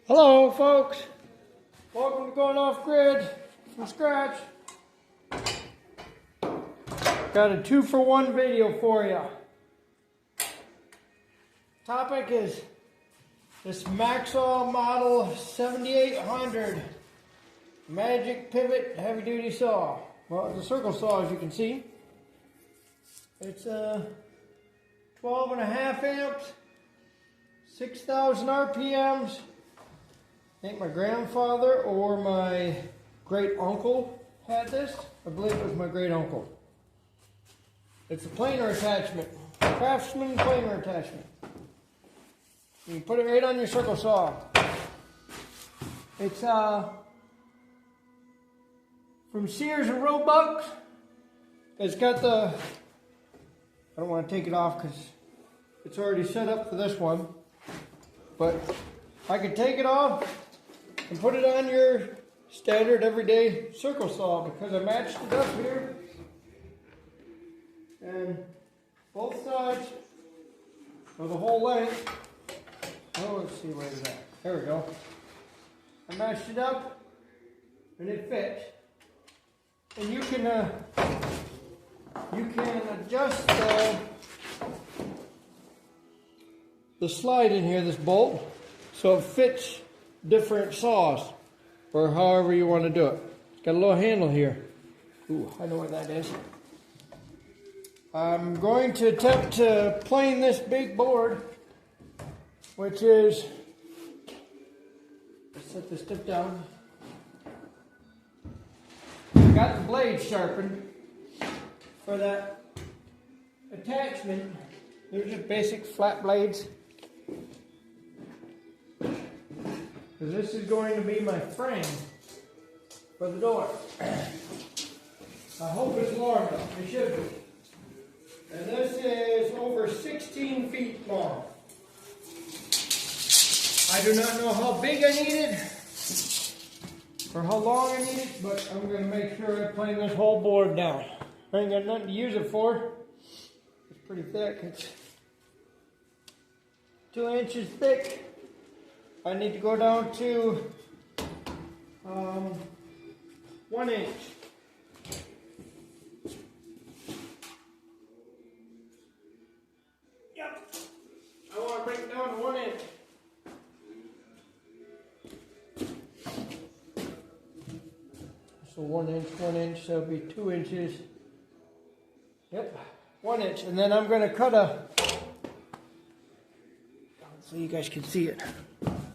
Hello folks, welcome to Going Off Grid from Scratch. Got a 2-for-1 video for you. Topic is this Maxall model 7800 Magic Pivot Heavy Duty Saw. Well, it's a circle saw, as you can see. It's 12.5 amps, 6,000 RPMs. I think my grandfather or my great uncle had this. I believe it was my great uncle. It's a planer attachment, craftsman planer attachment. You put it right on your circle saw. It's from Sears and Roebuck. It's got the, I don't want to take it off because it's already set up for this one, but I could take it off and put it on your standard everyday circle saw because I matched it up here. And both sides of the whole length. Oh, let's see where it's at. There we go. I matched it up and it fits. And you can adjust the slide in here, this bolt, so it fits different saws, or however you want to do it. It's got a little handle here. Ooh, I know what that is. I'm going to attempt to plane this big board, which is, let's set this tip down. I got the blade sharpened for that attachment. They're just basic flat blades. Because this is going to be my frame for the door. I hope it's long enough. It should be. And this is over 16 feet long. I do not know how big I need it or how long I need it, but I'm going to make sure I plane this whole board down. I ain't got nothing to use it for. It's pretty thick. It's 2 inches thick. I need to go down to 1 inch. Yep. I want to bring it down to 1 inch. So 1 inch, that'll be 2 inches. Yep, 1 inch. And then I'm going to cut a, so you guys can see it.